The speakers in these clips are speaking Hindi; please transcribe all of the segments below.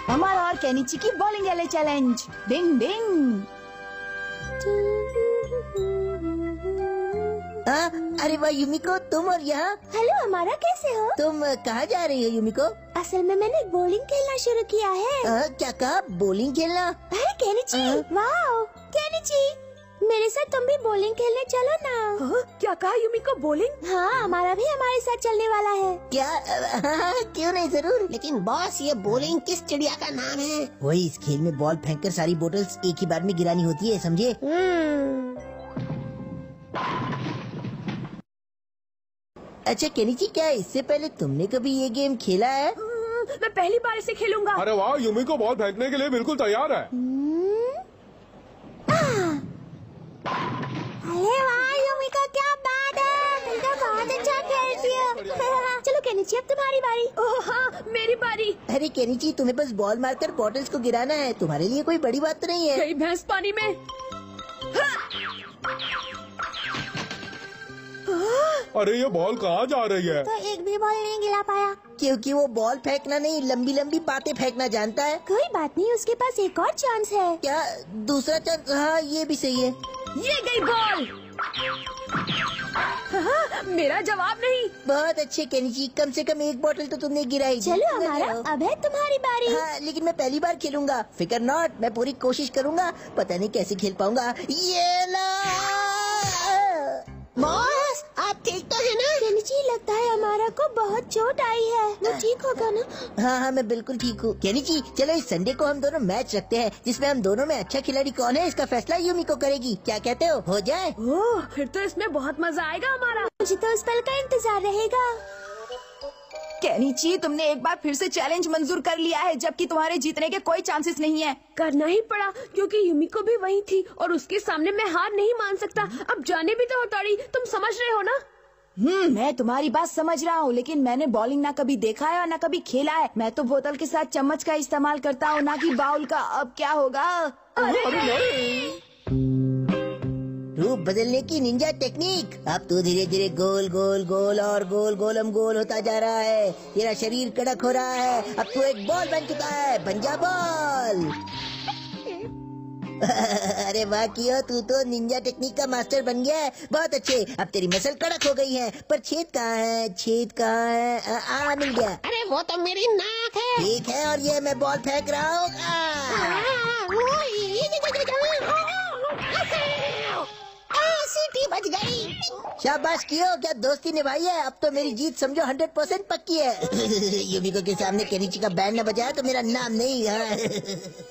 हमारा और केनिची की बॉलिंग एले चैलेंज। डिंग डिंग। अरे वाह युमिको, तुम और यहाँ। हेलो हमारा, कैसे हो? तुम कहाँ जा रही हो युमिको? असल में मैंने बॉलिंग खेलना शुरू किया है। क्या कहा? बॉलिंग खेलना? अरे केनिची, वाओ केनिची, मेरे साथ तुम भी बॉलिंग खेलने चलो ना। क्या कहा युमिको? बॉलिंग? हाँ, हमारा भी हमारे साथ चलने वाला है। क्या? क्यों नहीं, जरूर। लेकिन बॉस, ये बॉलिंग किस चिड़िया का नाम है? वही, इस खेल में बॉल फेंककर सारी बोतल्स एक ही बार में गिरानी होती है, समझे? अच्छा केनिची, क्या इससे पहले तुमने कभी ये गेम खेला है? मैं पहली बार इसे खेलूंगा। अरे वाह, युमिको बॉल फेंकने के लिए बिल्कुल तैयार है। अरे वाह युमिका, क्या बात है, तुम तो बहुत अच्छा खेलती हो। चलो केनिची, अब तुम्हारी बारी। ओह हाँ, मेरी बारी। अरे केनिची, तुम्हें बस बॉल मारकर बॉटल्स को गिराना है, तुम्हारे लिए कोई बड़ी बात तो नहीं है। गई भैंस पानी में। अरे ये बॉल कहाँ जा रही है? तो एक भी बॉल नहीं गिरा पाया। क्योंकि वो बॉल फेंकना नहीं, लंबी लंबी बातें फेंकना जानता है। कोई बात नहीं, उसके पास एक और चांस है। क्या? दूसरा चांस? हाँ, ये भी सही है। ये गई बॉल। हाँ, मेरा जवाब नहीं। बहुत अच्छे केनिची, कम से कम एक बोतल तो तुमने गिराई। चलो हमारा, अब है तुम्हारी बारी। हाँ, लेकिन मैं पहली बार खेलूंगा। फिकर नॉट, मैं पूरी कोशिश करूंगा। पता नहीं कैसे खेल पाऊंगा। ये लो। बॉस, आप ठीक तो है ना? केनिची, लगता है हमारा को बहुत चोट आई है। वो ठीक होगा ना? हाँ हाँ, मैं बिल्कुल ठीक हूँ। केनिची, चलो इस संडे को हम दोनों मैच रखते हैं, जिसमें हम दोनों में अच्छा खिलाड़ी कौन है इसका फैसला युमिको करेगी। क्या कहते हो जाए? ओह, फिर तो इसमें बहुत मजा आएगा हमारा। मुझे तो उस पल का इंतजार रहेगा। केनिची, तुमने एक बार फिर से चैलेंज मंजूर कर लिया है, जबकि तुम्हारे जीतने के कोई चांसेस नहीं है। करना ही पड़ा, क्योंकि युमिको भी वही थी और उसके सामने मैं हार नहीं मान सकता। अब जाने भी तो हथौड़ी, तुम समझ रहे हो ना? मैं तुम्हारी बात समझ रहा हूँ, लेकिन मैंने बॉलिंग ना कभी देखा है और ना कभी खेला है। मैं तो बोतल के साथ चम्मच का इस्तेमाल करता हूँ, ना कि बाउल का। अब क्या होगा? रूप बदलने की निंजा टेक्निक। अब तो धीरे धीरे गोल गोल गोल और गोल गोलम गोल होता जा रहा है। तेरा शरीर कड़क हो रहा है। अब तू एक बॉल बन चुका है। बन जा बॉल। अरे वाह कियो, तू तो निंजा टेक्निक का मास्टर बन गया है। बहुत अच्छे। अब तेरी मसल कड़क हो गई है। पर छेद कहाँ है? छेद कहाँ है? मिल गया। अरे वो तो मेरी नाक है। ठीक है, और ये मैं बॉल फेंक रहा हूँ। सीटी बच गई। शाबाश कियो, क्या दोस्ती निभाई है। अब तो मेरी जीत समझो 100% पक्की है। युमिको के सामने केनिची का बैंड न बजाया तो मेरा नाम नहीं है।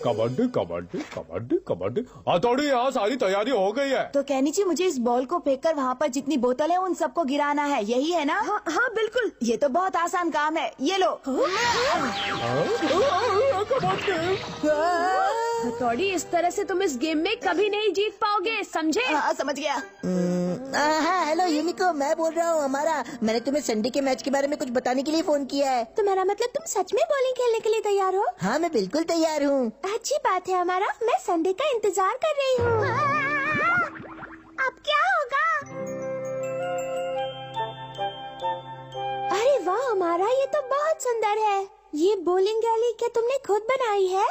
कबड्डी कबड्डी कबड्डी कबड्डी। हथौड़ी, यहाँ सारी तैयारी हो गई है। तो केनिची, मुझे इस बॉल को फेंककर वहाँ पर जितनी बोतल है उन सबको गिराना है, यही है ना? हाँ, हाँ बिल्कुल, ये तो बहुत आसान काम है। ये लो। हथौड़ी, इस तरह से तुम इस गेम में कभी नहीं जीत पाओगे, समझे? हाँ, समझ गया। हाँ, हेलो युमिको, मैं बोल रहा हूँ हमारा। मैंने तुम्हें संडे के मैच के बारे में कुछ बताने के लिए फोन किया है। तुम्हारा मतलब तुम सच में बॉलिंग खेलने के लिए तैयार हो? हाँ, मैं बिल्कुल तैयार हूँ। अच्छी बात है हमारा, मैं संडे का इंतजार कर रही हूँ। अब क्या होगा? अरे वाह हमारा, ये तो बहुत सुंदर है। ये बॉलिंग गैली क्या तुमने खुद बनाई है?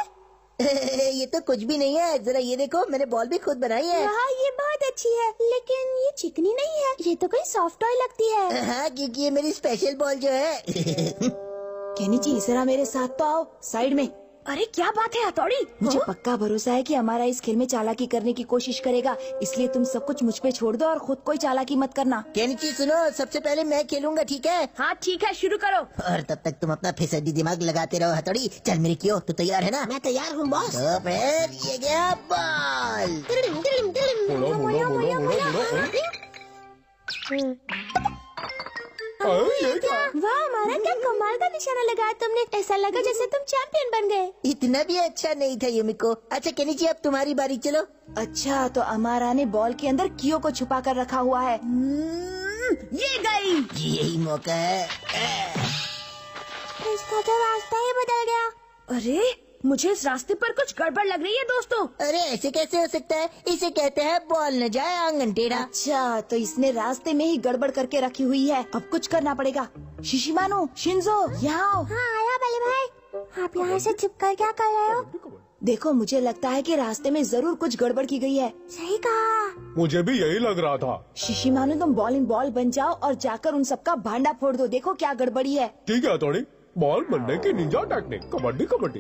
ये तो कुछ भी नहीं है, जरा ये देखो, मैंने बॉल भी खुद बनाई है। हाँ, ये बहुत अच्छी है, लेकिन ये चिकनी नहीं है, ये तो कोई सॉफ्ट टॉय लगती है। हाँ, क्योंकि ये मेरी स्पेशल बॉल जो है। केनिची, जरा मेरे साथ तो आओ, साइड में। अरे क्या बात है हथौड़ी, मुझे पक्का भरोसा है कि हमारा इस खेल में चालाकी करने की कोशिश करेगा, इसलिए तुम सब कुछ मुझ पे छोड़ दो और खुद कोई चालाकी मत करना। केनिची सुनो, सबसे पहले मैं खेलूंगा, ठीक है? हाँ ठीक है, शुरू करो। और तब तक तुम अपना फिसड्डी दिमाग लगाते रहो। हथौड़ी, चल मेरी कियो, तू तैयार है ना? मैं तैयार हूँ बॉस। तो फिर ये गया बॉल। बोलो बोलो बोलो बोलो बोलो। ये क्या? वाह हमारा, क्या कमाल का निशाना लगाया तुमने। ऐसा लगा जैसे तुम चैंपियन बन गए। इतना भी अच्छा नहीं था युमिको। अच्छा केनिची, अब तुम्हारी बारी, चलो। अच्छा, तो अमारा ने बॉल के अंदर कियो को छुपा कर रखा हुआ है। ये गई। यही मौका है। इसका तो रास्ता ही बदल गया। अरे, मुझे इस रास्ते पर कुछ गड़बड़ लग रही है दोस्तों। अरे ऐसे कैसे हो सकता है? इसे कहते हैं बॉल न जाए आंगन टेढ़ा। अच्छा, तो इसने रास्ते में ही गड़बड़ करके रखी हुई है। अब कुछ करना पड़ेगा। शिशिमानो, शिंजो, यहाँ आओ। हाँ आया बल्ले भाई। आप यहाँ से छुपकर क्या कर रहे हो? देखो, मुझे लगता है कि रास्ते में जरूर कुछ गड़बड़ की गई है। सही कहा। मुझे भी यही लग रहा था। शिशिमारू, तुम बॉल बन जाओ और जाकर उन सबका भांडा फोड़ दो। देखो क्या गड़बड़ी है। ठीक है हथौड़ी, बॉल बनने की Ninja technique. Kabaddi kabaddi.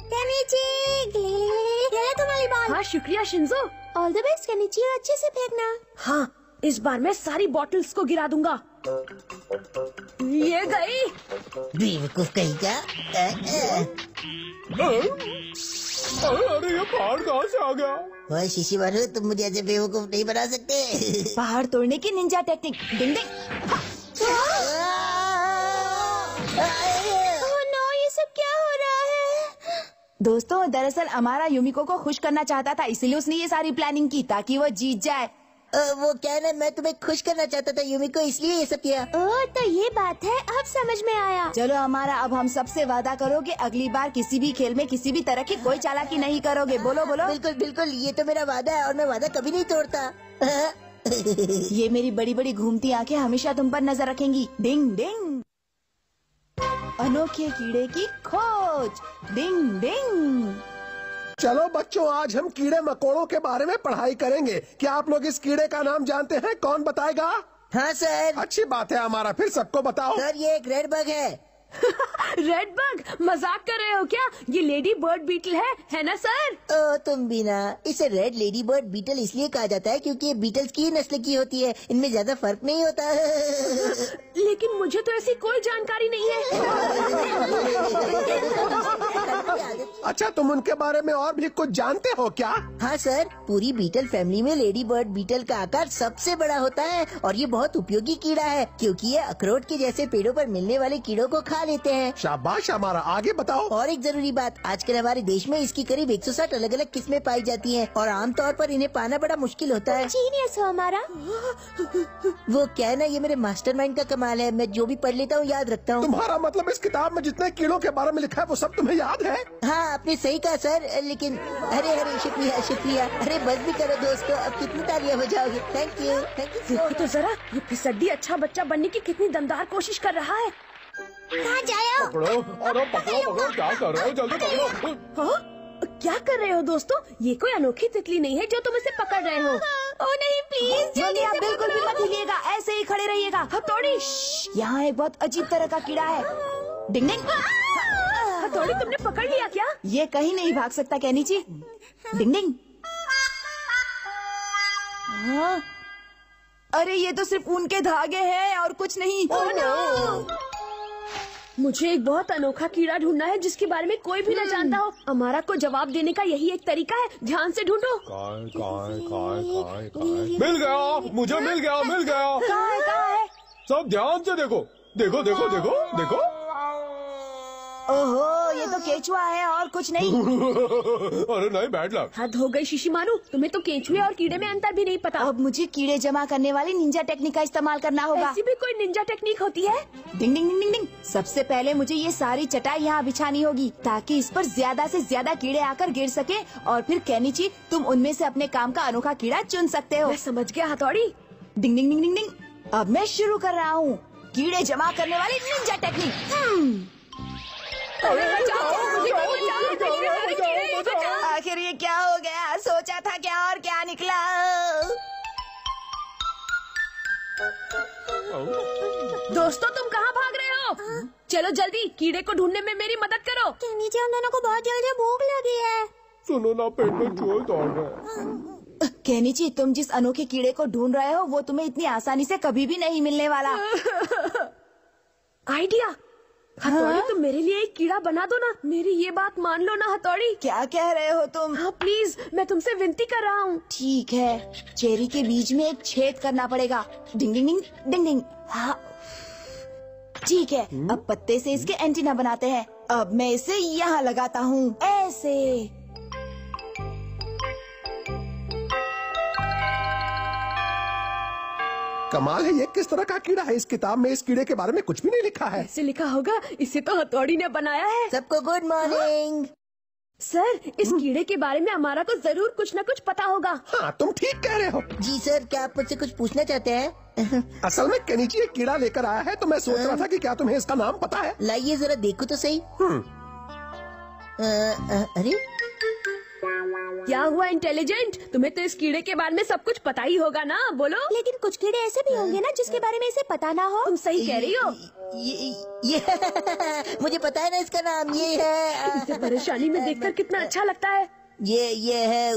Kenichi, ये है तुम्हारी बॉल। हाँ, शुक्रिया Shinzo. All the best Kenichi, और अच्छे से फेंकना। हाँ, इस बार मैं सारी बॉटल्स को गिरा दूंगा। ये गई। बेवकूफ कहीं का। अरे ये पहाड़ कहाँ से आ गया? ओए शिशिमारू, तुम मुझे ऐसे बेवकूफ नहीं बना सकते। पहाड़ तोड़ने की निंजा टेक्निक। डिंग डिंग। ओह नो, ये सब क्या हो रहा है? दोस्तों, दरअसल अमारा युमिको को खुश करना चाहता था, इसलिए उसने ये सारी प्लानिंग की ताकि वो जीत जाए। वो क्या है ना, मैं तुम्हें खुश करना चाहता था युमिको, इसलिए ये सब किया। ओह, तो ये बात है, अब समझ में आया। चलो हमारा, अब हम सबसे वादा करो कि अगली बार किसी भी खेल में किसी भी तरह की कोई चालाकी नहीं करोगे। बोलो बोलो। बिल्कुल बिल्कुल, ये तो मेरा वादा है और मैं वादा कभी नहीं तोड़ता। ये मेरी बड़ी बड़ी घूमती आंखें हमेशा तुम पर नजर रखेंगी। डिंग डिंग। अनोखे कीड़े की खोज। डिंग डिंग। चलो बच्चों, आज हम कीड़े मकोड़ों के बारे में पढ़ाई करेंगे। क्या आप लोग इस कीड़े का नाम जानते हैं? कौन बताएगा? हाँ सर। अच्छी बात है, हमारा फिर सबको बताओ। सर, ये एक रेड बग है। Red bug? मजाक कर रहे हो क्या? ये लेडी बर्ड बीटल है ना सर? ओ तुम भी ना। इसे रेड लेडी बर्ड बीटल इसलिए कहा जाता है क्योंकि ये बीटल्स की नस्ल की होती है, इनमें ज्यादा फर्क नहीं होता। लेकिन मुझे तो ऐसी कोई जानकारी नहीं है। अच्छा, तुम उनके बारे में और भी कुछ जानते हो क्या? हाँ सर, पूरी बीटल फैमिली में लेडी बर्ड बीटल का आकार सबसे बड़ा होता है और ये बहुत उपयोगी कीड़ा है क्योंकि ये अखरोट के जैसे पेड़ों पर मिलने वाले कीड़ों को खा लेते हैं। शाबाश हमारा, आगे बताओ। और एक जरूरी बात, आजकल हमारे देश में इसकी करीब 160 अलग अलग किस्में पाई जाती हैं और आमतौर पर इन्हें पाना बड़ा मुश्किल होता है। जीनियस हो हमारा। वो क्या है ना, ये मेरे मास्टरमाइंड का कमाल है। मैं जो भी पढ़ लेता हूँ याद रखता हूँ। तुम्हारा मतलब इस किताब में जितने कीड़ों के बारे में लिखा है वो सब तुम्हें याद है? हाँ, आपने सही कहा सर, लेकिन अरे अरे शुक्रिया शुक्रिया। अरे बस भी करो दोस्तों, अब कितनी तालियां बजाओगे। थैंक यू देखो तो जरा, ये फिसड्डी अच्छा बच्चा बनने की कितनी दमदार कोशिश कर रहा है। कहाँ जाओ? पकड़ो, अरे पकड़ो, क्या कर रहे हो? जल्दी पकड़ो। हाँ? क्या कर रहे हो दोस्तों? ये कोई अनोखी तितली नहीं है जो तुम इसे पकड़ रहे हो। ओह नहीं, प्लीज जल्दी, आप बिल्कुल भी मत हिलिएगा, ऐसे ही खड़े रहिएगा। हथौड़ी, यहाँ एक बहुत अजीब तरह का कीड़ा है। डिंग डिंग। हथौड़ी, तुमने पकड़ लिया क्या? ये कहीं नहीं भाग सकता केनिची। डिंग डिंग। हाँ? अरे ये तो सिर्फ ऊन के धागे हैं और कुछ नहीं। मुझे एक बहुत अनोखा कीड़ा ढूंढना है जिसके बारे में कोई भी न जानता हो। अमारा को जवाब देने का यही एक तरीका है, ध्यान से ढूंढो। मिल गया, मुझे मिल गया। कहाँ है? सब ध्यान से देखो, देखो देखो देखो देखो। ओहो, ये तो केचुआ है और कुछ नहीं। अरे नहीं, बैड लक। हद हो गई शिशिमारू, तुम्हें तो केचुए और कीड़े में अंतर भी नहीं पता। अब मुझे कीड़े जमा करने वाली निंजा टेक्निक का इस्तेमाल करना होगा। ऐसी भी कोई निंजा टेक्निक होती है? डिंग डिंग डिंग डिंग डिंग। सबसे पहले मुझे ये सारी चटाई यहाँ बिछानी होगी ताकि इस पर ज्यादा से ज्यादा कीड़े आकर गिर सके और फिर केनिची, तुम उनमें से अपने काम का अनोखा कीड़ा चुन सकते हो। मैं समझ गया हथौड़ी। डिंग डिंग डिंग डिंग डिंग। अब मैं शुरू कर रहा हूँ कीड़े जमा करने वाली निंजा टेक्निक। आखिर ये क्या हो गया? सोचा था क्या और क्या निकला? दोस्तों, तुम कहाँ भाग रहे हो? चलो जल्दी, कीड़े को ढूंढने में मेरी मदद करो। नीचे हम दोनों को बहुत जल्दी भूख लगी है। सुनो ना, पेट में चूहे दौड़ रहे। केनिची, तुम जिस अनोखे कीड़े को ढूंढ रहे हो वो तुम्हें इतनी आसानी से कभी भी नहीं मिलने वाला। आइडिया। हथौड़ी, तुम मेरे लिए एक कीड़ा बना दो ना। मेरी ये बात मान लो ना हथौड़ी। क्या कह रहे हो तुम? हाँ प्लीज, मैं तुमसे विनती कर रहा हूँ। ठीक है, चेरी के बीज में एक छेद करना पड़ेगा। डिंग डिंग डिंग डिंग डिंग। हाँ ठीक है, अब पत्ते से इसके एंटीना बनाते हैं। अब मैं इसे यहाँ लगाता हूँ, ऐसे। कमाल है, ये किस तरह का कीड़ा है? इस किताब में इस कीड़े के बारे में कुछ भी नहीं लिखा है। ऐसे लिखा होगा, इसे तो हथौड़ी ने बनाया है। सबको गुड मॉर्निंग। सर, इस कीड़े के बारे में हमारा को जरूर कुछ न कुछ पता होगा। हाँ, तुम ठीक कह रहे हो। जी सर, क्या आप मुझसे कुछ पूछना चाहते हैं? असल में केनिची एक कीड़ा लेकर आया है तो मैं सोच रहा था कि क्या तुम्हें इसका नाम पता है? लाइए जरा देखो तो सही। अरे क्या हुआ इंटेलिजेंट? तुम्हें तो इस कीड़े के बारे में सब कुछ पता ही होगा ना, बोलो। लेकिन कुछ कीड़े ऐसे भी होंगे ना जिसके बारे में इसे पता ना हो। तुम सही कह रही हो। ये मुझे पता है ना इसका नाम, ये है। इसे परेशानी में देखकर कितना अच्छा लगता है। ये है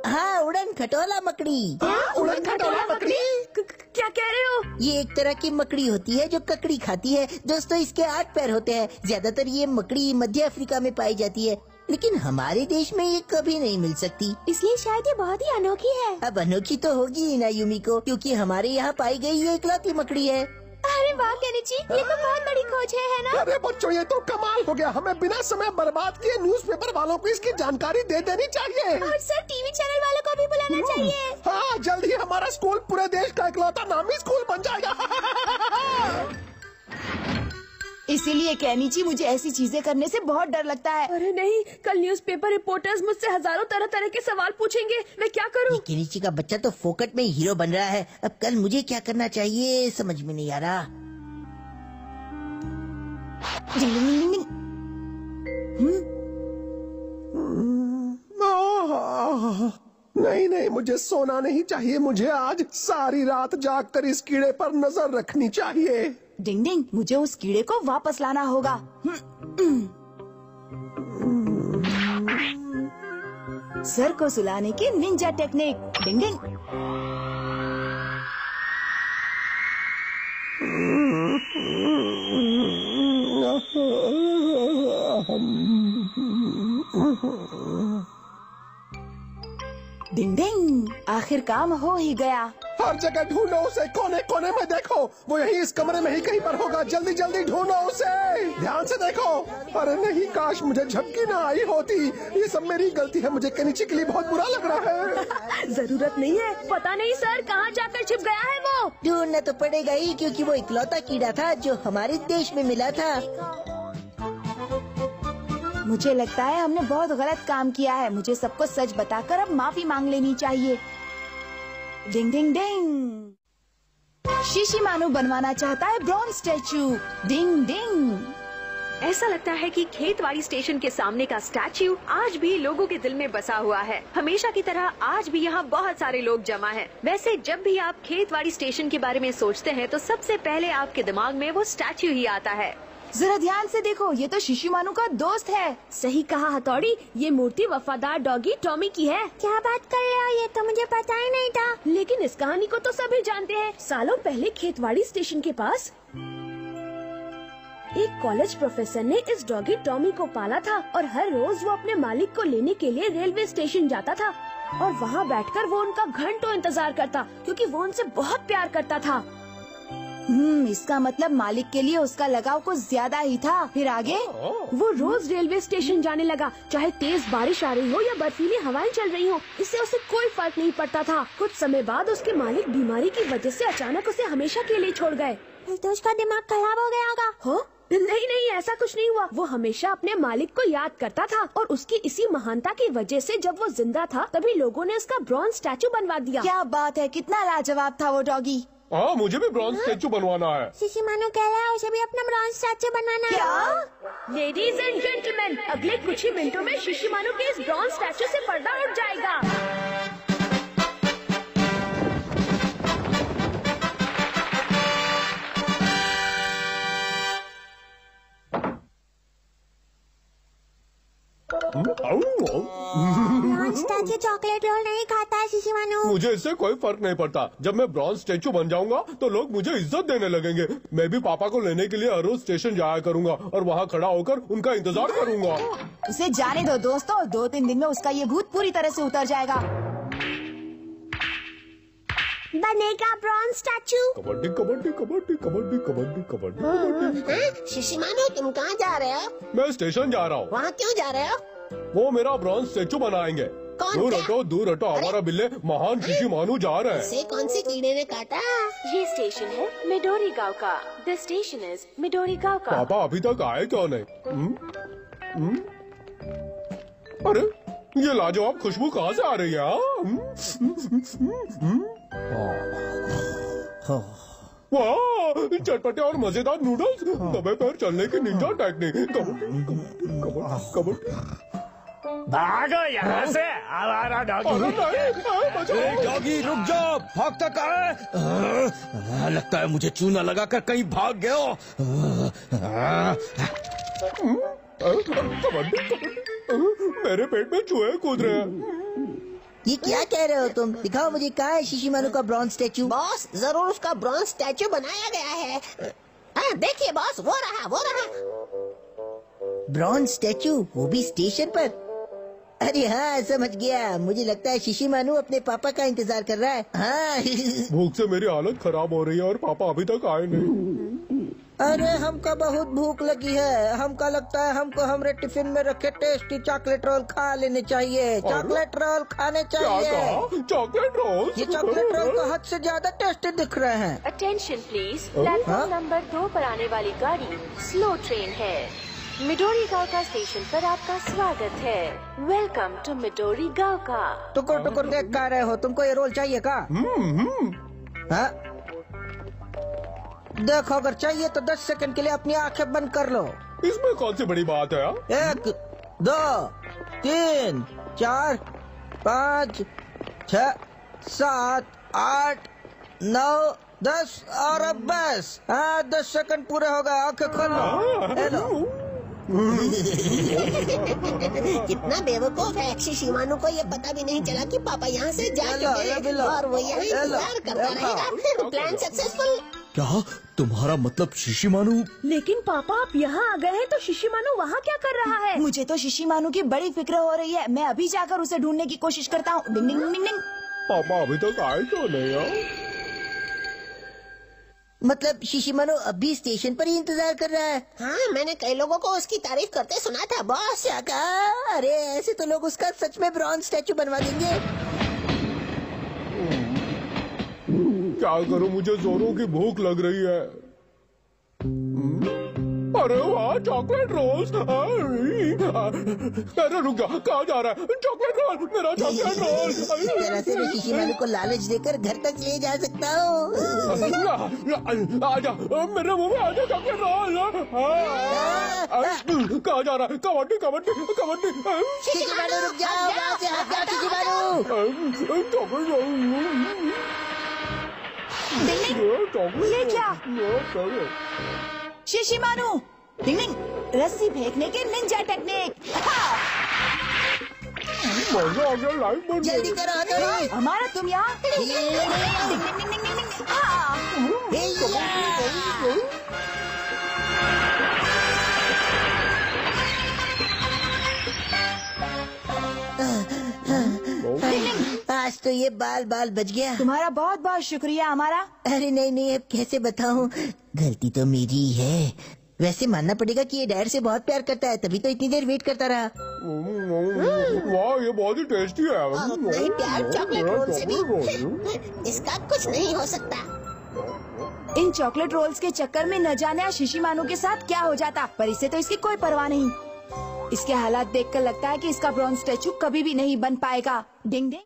हाँ, उड़न खटोला मकड़ी। उड़न खटोला मकड़ी? क्या कह रहे हो? ये एक तरह की मकड़ी होती है जो ककड़ी खाती है। दोस्तों, इसके 8 पैर होते हैं। ज्यादातर ये मकड़ी मध्य अफ्रीका में पाई जाती है, लेकिन हमारे देश में ये कभी नहीं मिल सकती। इसलिए शायद ये बहुत ही अनोखी है। अब अनोखी तो होगी ही ना यूमिको, क्योंकि हमारे यहाँ पाई गई ये इकलौती मकड़ी है। अरे वाह केनिची, ये तो बहुत बड़ी खोज है ना? अरे बच्चों, ये तो कमाल हो गया। हमें बिना समय बर्बाद किए न्यूज़पेपर वालों को इसकी जानकारी दे देनी चाहिए। और सर टीवी चैनल वालों को भी बुलाना चाहिए। हाँ, जल्द ही हमारा स्कूल पूरे देश का इकलौता नामी स्कूल बन जाएगा। इसीलिए केनिची, मुझे ऐसी चीजें करने से बहुत डर लगता है। अरे नहीं, कल न्यूज़पेपर रिपोर्टर्स मुझसे हजारों तरह तरह के सवाल पूछेंगे। मैं क्या करूं? केनिची का बच्चा तो फोकट में हीरो बन रहा है। अब कल मुझे क्या करना चाहिए समझ में नहीं आ रहा। नहीं, मुझे सोना नहीं चाहिए। मुझे आज सारी रात जागकर इस कीड़े पर नजर रखनी चाहिए। डिंग डिंग, मुझे उस कीड़े को वापस लाना होगा। सर को सुलाने की निंजा टेक्निक। डिंग डिंग। डिंग डिंग, आखिर काम हो ही गया। हर जगह ढूंढो उसे, कोने कोने में देखो। वो यहीं इस कमरे में ही कहीं पर होगा। जल्दी जल्दी ढूंढो उसे, ध्यान से देखो। अरे नहीं, काश मुझे झपकी ना आई होती। ये सब मेरी गलती है। मुझे केनिची के लिए बहुत बुरा लग रहा है। जरूरत नहीं है। पता नहीं सर कहाँ जाकर छिप गया है वो। ढूंढना तो पड़ेगा ही, क्योंकि वो इकलौता कीड़ा था जो हमारे देश में मिला था। मुझे लगता है हमने बहुत गलत काम किया है। मुझे सबको सच बताकर अब माफी मांग लेनी चाहिए। डिंग डिंग डिंग। शिशिमानु बनवाना चाहता है ब्रॉन्ज स्टैचू। डिंग डिंग। ऐसा लगता है कि खेतवाड़ी स्टेशन के सामने का स्टैच्यू आज भी लोगों के दिल में बसा हुआ है। हमेशा की तरह आज भी यहाँ बहुत सारे लोग जमा हैं। वैसे जब भी आप खेतवाड़ी स्टेशन के बारे में सोचते हैं तो सबसे पहले आपके दिमाग में वो स्टैच्यू ही आता है। जरा ध्यान से देखो, ये तो शिशिमानु का दोस्त है। सही कहा हथौड़ी, ये मूर्ति वफादार डॉगी टॉमी की है। क्या बात कर रहे हो? ये तो मुझे पता ही नहीं था। लेकिन इस कहानी को तो सभी जानते हैं। सालों पहले खेतवाड़ी स्टेशन के पास एक कॉलेज प्रोफेसर ने इस डॉगी टॉमी को पाला था और हर रोज वो अपने मालिक को लेने के लिए रेलवे स्टेशन जाता था और वहाँ बैठकर वो उनका घंटों इंतजार करता, क्योंकि वो उनसे बहुत प्यार करता था। इसका मतलब मालिक के लिए उसका लगाव कुछ ज्यादा ही था। फिर आगे वो रोज रेलवे स्टेशन जाने लगा, चाहे तेज बारिश आ रही हो या बर्फीली हवाएं चल रही हो, इससे उसे कोई फर्क नहीं पड़ता था। कुछ समय बाद उसके मालिक बीमारी की वजह से अचानक उसे हमेशा के लिए छोड़ गए। तो उसका दिमाग खराब हो गया होगा। हो? नहीं, ऐसा कुछ नहीं हुआ। वो हमेशा अपने मालिक को याद करता था और उसकी इसी महानता की वजह से जब वो जिंदा था तभी लोगों ने उसका ब्रॉन्ज स्टैचू बनवा दिया। क्या बात है, कितना लाजवाब था वो डॉगी। हाँ, मुझे भी ब्रॉन्ज स्टैचू बनवाना है। शिशिमानु कह रहा है उसे भी अपना ब्रॉन्ज स्टैचू बनवाना है। क्या? लेडीज एंड जेंटलमैन, अगले कुछ ही मिनटों में शिशिमानु के इस ब्रॉन्ज स्टैचू से पर्दा उठ जाएगा। ब्रॉन्ज स्टैचू चॉकलेट रोल नहीं खाता है शिशिमानु। मुझे इससे कोई फर्क नहीं पड़ता। जब मैं ब्रॉन्ज स्टैचू बन जाऊंगा तो लोग मुझे इज्जत देने लगेंगे। मैं भी पापा को लेने के लिए हर रोज स्टेशन जाया करूंगा और वहाँ खड़ा होकर उनका इंतजार करूंगा। उसे जाने दो दोस्तों, 2-3 दिन में उसका ये भूत पूरी तरह से उतर जाएगा। बनेगा ब्रॉन्ज स्टैचू। कबड्डी कबड्डी कबड्डी कबड्डी कबड्डी कबड्डी। शिशिमानु, तुम कहाँ जा रहे हो? मैं स्टेशन जा रहा हूँ। वहाँ क्यों जा रहे हो? वो मेरा ब्रॉन्ज स्टैचू बनाएंगे। दूर हटो, हमारा बिल्ले महान शिशिमानु जा रहे हैं। इसे कौन सी कीड़े ने काटा? ये स्टेशन है मिडोरी गांव का। द स्टेशन इज मिडोरी गांव का। पापा अभी तक आए क्यों नहीं? अरे ये लाजवाब खुशबू कहाँ से आ रही है? वाह, चटपटे और मजेदार नूडल्स, दबे पैर चलने की निंजा टेक्निक। भागो यहाँ से आवारा डॉगी। डॉगी रुक जाओ, भागता कहाँ है? लगता है मुझे चूना लगाकर कहीं भाग गए हो। मेरे पेट में चूहे कूद रहे हैं। ये क्या कह रहे हो तुम? दिखाओ मुझे, कहाँ है शिशिमारू का ब्रॉन्ज स्टैचू? बॉस जरूर उसका ब्रॉन्ज स्टैचू बनाया गया है। हाँ, देखिए बॉस, वो रहा। ब्रॉन्ज स्टैचू, वो भी स्टेशन पर? अरे हाँ, समझ गया। मुझे लगता है शिशिमारू अपने पापा का इंतजार कर रहा है। हाँ। भूख से मेरी हालत खराब हो रही है और पापा अभी तक आए नहीं। अरे हमको बहुत भूख लगी है। हमको लगता है हमको हमारे टिफिन में रखे टेस्टी चॉकलेट रोल खा लेने चाहिए। चॉकलेट रोल खाने क्या चाहिए। कहा? Chocolate roll? ये चॉकलेट रोल तो हद से ज्यादा टेस्टी दिख रहे हैं। अटेंशन प्लीज, प्लेटफॉर्म नंबर 2 पर आने वाली गाड़ी स्लो ट्रेन है। मिडोरी गांव स्टेशन पर आपका स्वागत है। वेलकम टू मिडोरी गांव। टुकुर टुकुर देख कर रहे हो? तुमको ये रोल चाहिए का? हाँ? देखो, अगर चाहिए तो 10 सेकंड के लिए अपनी आंखें बंद कर लो। इसमें कौन सी बड़ी बात है? 1, 2, 3, 4, 5, 6, 7, 8, 9, 10 और अब बस। हाँ, 10 सेकंड पूरे हो गए। आंखें खोल लो। हेलो। कितना बेवकूफ है शिशिमारू को ये पता भी नहीं चला कि पापा यहाँ से जा चुके हैं और वो यहाँ इंतजार करता रहेगा। Plan successful. क्या तुम्हारा मतलब शिशिमारू? लेकिन पापा, आप यहाँ आ गए हैं तो शिशिमारू वहाँ क्या कर रहा है? मुझे तो शिशिमारू की बड़ी फिक्र हो रही है। मैं अभी जाकर उसे ढूंढने की कोशिश करता हूँ। डिंग डिंग डिंग डिंग। पापा अभी तक आए क्यों नहीं है? मतलब शिशिमारू अभी स्टेशन पर ही इंतजार कर रहा है? हाँ, मैंने कई लोगों को उसकी तारीफ करते सुना था बॉस। क्या कहा? अरे ऐसे तो लोग उसका सच में ब्रॉन्ज स्टैचू बनवा देंगे। क्या करूं, मुझे जोरों की भूख लग रही है। अरे वाह, चॉकलेट रोल्स। अरे रुक जा, कहाँ जा रहा है? चॉकलेट रोल, मेरा चॉकलेट रोल। इस तरह से मैं शिशिमारू को लालच देकर घर तक ले जा सकता हूँ। आजा, मेरे मुंह में आजा चॉकलेट रोल। कहाँ जा रहा है? कबड्डी कबड्डी कबड्डी। शिशिमारू रुक जाओ, वहाँ से हट जाओ शिशिमारू। Chocolate roll. ये क्या? शिशिमारू, डिंग डिंग, रस्सी फेंकने की निंजा टेक्निक। मजा आ गया, लाइफ बन जल्दी गई। करो हथौड़ी। हमारा तुम यहाँ। डिंग डिंग डिंग डिंग डिंग डिंग। हाँ। आज तो ये बाल बाल बच गया। तुम्हारा बहुत बहुत शुक्रिया हमारा। अरे नहीं नहीं, अब कैसे बताऊं? गलती तो मेरी है। वैसे मानना पड़ेगा कि ये डैड से बहुत प्यार करता है, तभी तो इतनी देर वेट करता रहा। वाह, ये बहुत ही टेस्टी है। नहीं प्यार चॉकलेट रोल से भी इसका कुछ नहीं हो सकता। इन चॉकलेट रोल्स के चक्कर में न जाने शिशिमारू के साथ क्या हो जाता, पर इसे तो इसकी कोई परवाह नहीं। इसके हालात देखकर लगता है कि इसका ब्रॉन्ज स्टैचू कभी भी नहीं बन पाएगा। डिंग डिंग।